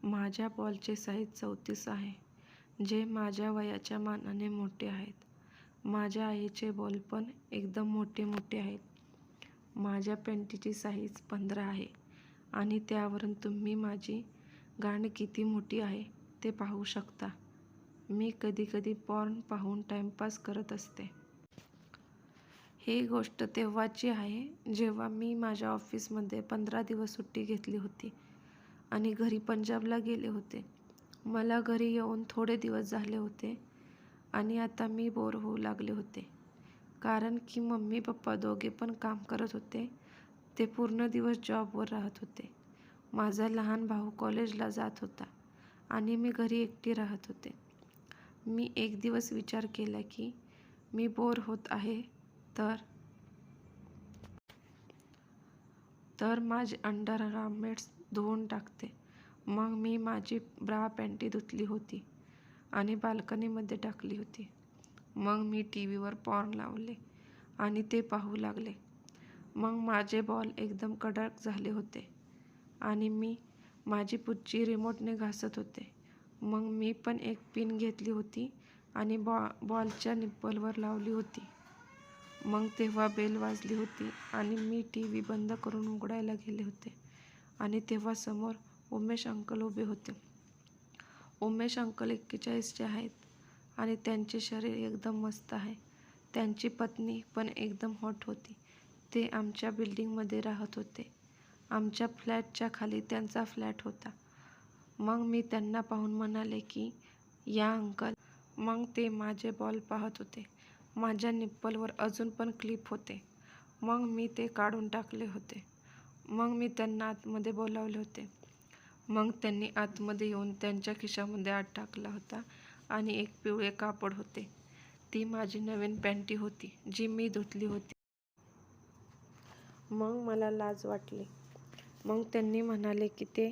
माझ्या बॉलचे साईज 34 आहे, जे माझ्या वयाच्या मानाने मोठे आहेत. माझ्या आईचे बॉल पण एकदम मोठे मोठे आहेत. माझ्या पॅन्टीची साईज 15 आहे आणि त्यावरून तुम्ही माझी गांड किती मोठी आहे ते पाहू शकता. मी कधी कधी पॉर्न पाहून टाइमपास करत असते. ही गोष्ट तेव्हाची आहे जेव्हा मी माझ्या ऑफिसमध्ये 15 दिवस सुट्टी घेतली होती आणि घरी पंजाबला गेले होते. मला घरी येऊन थोडे दिवस झाले होते आणि आता मी बोर होऊ लागले होते, कारण की मम्मी पप्पा दोघे पण काम करत होते. ते पूर्ण दिवस जॉबवर राहत होते. माझा लहान भाऊ कॉलेजला जात होता आणि मी घरी एकटी राहत होते. मी एक दिवस विचार केला की मी बोर होत आहे तर माझे अंडर गार्मेंट्स धुवून टाकते. मग मी माझी ब्रा पॅन्टी धुतली होती आणि बाल्कनीमध्ये टाकली होती. मग मी टीव्हीवर पॉर्न लावले आणि ते पाहू लागले. मग माझे बॉल एकदम कडक झाले होते आणि मी माझी पुच्ची रिमोटने घासत होते. मग मी पण एक पिन घेतली होती आणि बॉलच्या निप्पलवर लावली होती. मग तेव्हा बेल वाजली होती आणि मी टीव्ही बंद करून उघडायला गेले होते आणि तेव्हा समोर उमेश अंकल उभे होते. उमेश अंकल 41चे आहेत आणि त्यांचे शरीर एकदम मस्त आहे. त्यांची पत्नी पण एकदम हॉट होती. ते आमच्या बिल्डिंगमध्ये राहत होते. आमच्या फ्लॅटच्या खाली त्यांचा फ्लॅट होता. मग मी त्यांना पाहून म्हणाले की या अंकल. मग ते माझे बॉल पाहत होते. माझ्या निप्पलवर अजून पण क्लिप होते. मग मी ते काढून टाकले होते. मग मी त्यांना आतमध्ये बोलावले होते. मग त्यांनी आतमध्ये येऊन त्यांच्या खिशामध्ये हात टाकला होता आणि एक पिवळे कापड होते. ती माझी नवीन पॅन्टी होती जी मी धुतली होती. मग मला लाज वाटली. मग त्यांनी म्हणाले की ते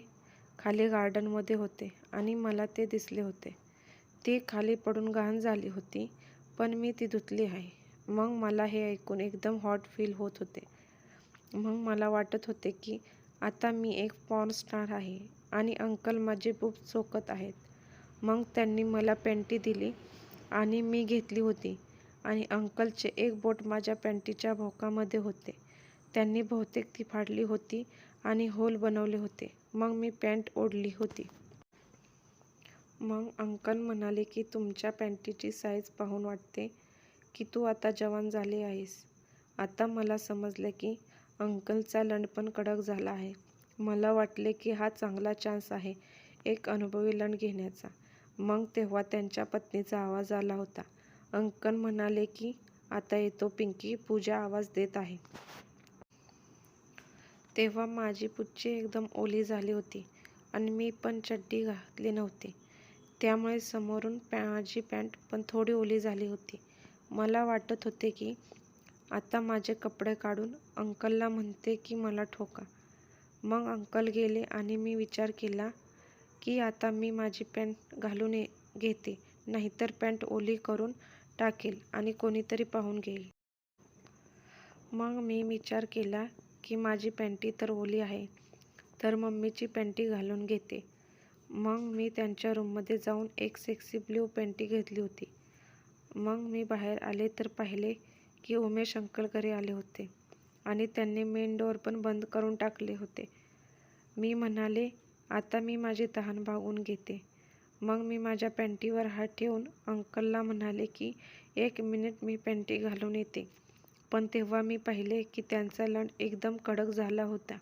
खाली गार्डनमध्ये होते आणि मला ते दिसले होते. ती खाली पडून घाण झाली होती, पण मी ती धुतली आहे. मग मला हे ऐकून एकदम हॉट फील होत होते. मग मला वाटत होते की आता मी एक पॉर्न स्टार आहे आणि अंकल माझे बूब चोखत आहेत. मग त्यांनी मला पॅन्टी दिली आणि मी घेतली होती आणि अंकलचे एक बोट माझ्या पॅन्टीच्या भोकामध्ये होते. त्यांनी बहुतेक ती फाडली होती आणि होल बनवले होते. मग मी पॅन्ट ओढली होती. मग अंकल म्हणाले की तुमच्या पॅन्टीची साईज पाहून वाटते की तू आता जवान झाली आहेस. आता मला समजले की अंकलचा लंड पण कडक झाला आहे. मला वाटले की हा चांगला चान्स आहे एक अनुभवी लंड घेण्याचा. मग तेव्हा त्यांच्या पत्नीचा आवाज आला होता. अंकल म्हणाले की आता येतो पिंकी, पूजा आवाज देत आहे. तेव्हा माझी पुच्ची एकदम ओली झाली होती आणि मी पण चड्डी घातली नव्हती, त्यामुळे समोरून माझी पॅन्ट पण थोडी ओली झाली होती. मला वाटत होते की आता माझे कपडे काढून अंकलला म्हणते की मला ठोका. मग अंकल गेले आणि मी विचार केला की आता मी माझी पॅन्ट घालून घेते, नाहीतर पॅन्ट ओली करून टाकेल आणि कोणीतरी पाहून घेईल. मग मी विचार केला की माझी पॅन्टी तर ओली आहे, तर मम्मीची पॅन्टी घालून घेते. मग मी त्यांच्या रूममध्ये जाऊन एक सेक्सी ब्ल्यू पॅन्टी घेतली होती. मग मी बाहेर आले तर पाहिले की उमेश अंकल घरी आले होते आणि त्यांनी मेन डोअर पण बंद करून टाकले होते. मी म्हणाले आता मी माझी तहान भागवून घेते. मग मी माझ्या पॅन्टीवर हात ठेवून अंकलला म्हणाले की 1 मिनिट मी पॅन्टी घालून येते. पण तेव्हा मी पाहिले की त्यांचा लंड एकदम कडक झाला होता.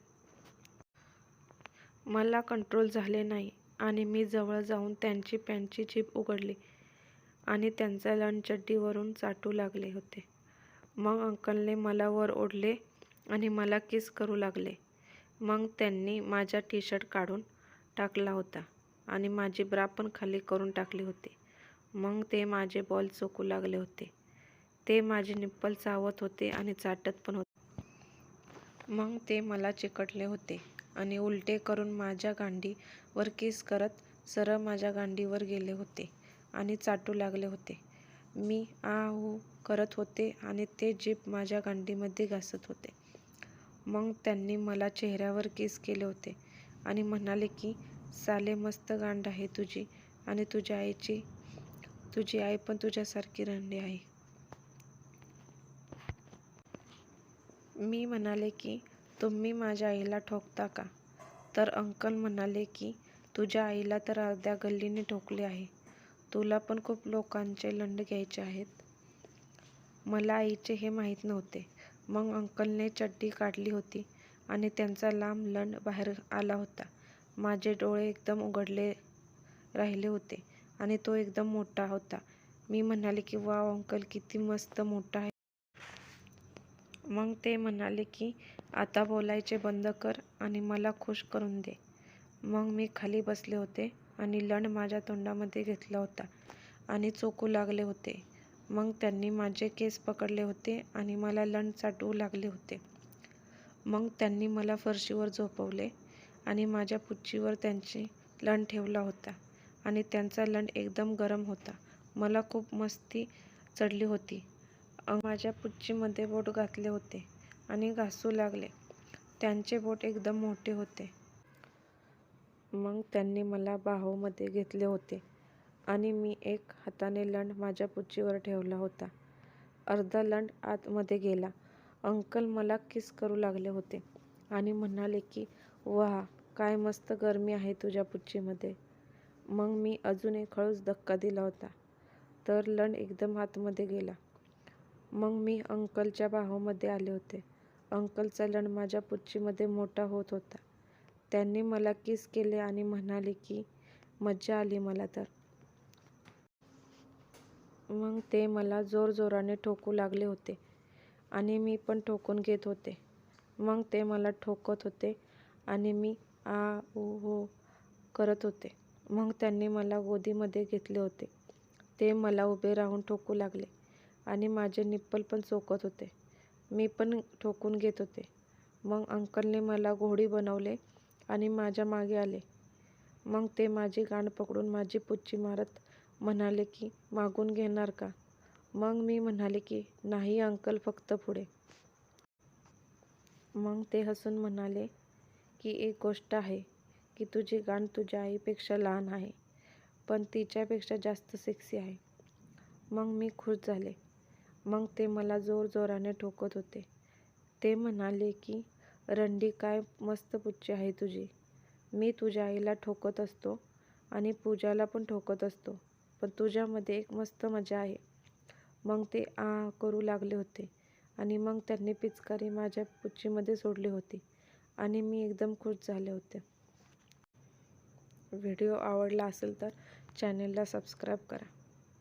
मला कंट्रोल झाले नाही आणि मी जवळ जाऊन त्यांची पॅन्टची झिप उघडली आणि त्यांचा लंड चड्डीवरून चाटू लागले होते. मग अंकलने मला वर ओढले आणि मला किस करू लागले. मग त्यांनी माझा टी-शर्ट काढून टाकला होता आणि माझी ब्रा पण खाली करून टाकली होती. मग ते माझे बॉल चोखू लागले होते. ते माझे निप्पल चावत होते आणि चाटत पण होते. मग ते मला चिकटले होते आणि उलटे करून माझ्या गांडीवर किस करत सरळ माझ्या गांडीवर गेले होते आणि चाटू लागले होते. मी आह करत होते आणि ते जीभ माझ्या गांडीमध्ये घासत होते. मग त्यांनी मला चेहऱ्यावर किस केले होते आणि म्हणाले की साले मस्त गांड आहे तुझी आणि तुझी आई पण तुझ्यासारखी रंडी आहे. मी म्हणाले की तुम्ही माझ्या आईला ठोकता का? तर अंकल म्हणाले की तुझ्या आईला तर अर्ध्या गल्लीने ठोकले आहे. तुला पण खूप लोकांचे लंड घ्यायचे आहेत. मला आईचे हे माहीत नव्हते. मग अंकलने चड्डी काढली होती आणि त्यांचा लांब लंड बाहेर आला होता. माझे डोळे एकदम उघडले राहिले होते आणि तो एकदम मोठा होता. मी म्हणाले की वाव अंकल, किती मस्त मोठा आहे. मग ते म्हणाले की आता बोलायचे बंद कर आणि मला खुश करून दे. मग मी खाली बसले होते आणि लंड माझ्या तोंडामध्ये घेतला होता आणि चोखू लागले होते. मग त्यांनी माझे केस पकडले होते आणि मला लंड चाटवू लागले होते. मग त्यांनी मला फरशीवर झोपवले आणि माझ्या पुच्चीवर त्यांची लंड ठेवला होता आणि त्यांचा लंड एकदम गरम होता. मला खूप मस्ती चढली होती. माझ्या पुच्चीमध्ये बोट घातले होते आणि घासू लागले. त्यांचे बोट एकदम मोठे होते. मग त्यांनी मला बाहुमध्ये घेतले होते आणि मी एक हाताने लंड माझ्या पुच्चीवर ठेवला होता. अर्धा लंड आतमध्ये गेला. अंकल मला किस करू लागले होते आणि म्हणाले की वाह, काय मस्त गरमी आहे तुझ्या पुच्चीमध्ये. मग मी अजून एक हळूच धक्का दिला होता तर लंड एकदम आतमध्ये गेला. मग मी अंकलच्या बाहुमध्ये आले होते. अंकलचा लंड माझ्या पुच्चीमध्ये मोठा होत होता. त्यांनी मला किस केले आणि म्हणाले की मज्जा आली मला तर. मग ते मला जोरजोराने ठोकू लागले होते आणि मी पण ठोकून घेत होते. मग ते मला ठोकत होते आणि मी आ ऊ हो करत होते. मग त्यांनी मला गोदीमध्ये घेतले होते. ते मला उभे राहून ठोकू लागले आणि माझे निप्पल पण चोखत होते. मी पण ठोकून घेत होते. मग अंकलने मला घोडी बनवले आणि माझ्या मागे आले. मग ते माझी गांड पकडून माझी पुच्ची मारत म्हणाले की मागून घेणार का? मग मी म्हणाले की नाही अंकल, फक्त पुढे. मग ते हसून म्हणाले की एक गोष्ट आहे की तुझी गांड तुझ्या आईपेक्षा लहान आहे पण तिच्यापेक्षा जास्त सेक्सी आहे. मग मी खुश झाले. मग ते मला जोरजोराने ठोकत होते. ते म्हणाले की रंडी, काय मस्त पुच्ची आहे तुझी. मी तुझ्या आईला ठोकत असतो आणि पूजाला पण ठोकत असतो पण तुझ्यामध्ये एक मस्त मजा आहे. मग ते आ करू लागले होते आणि मग त्यांनी पिचकारी माझ्या पुच्चीमध्ये सोडली होती आणि मी एकदम खुश झाले होते. व्हिडिओ आवडला असेल तर चॅनेलला सबस्क्राईब करा.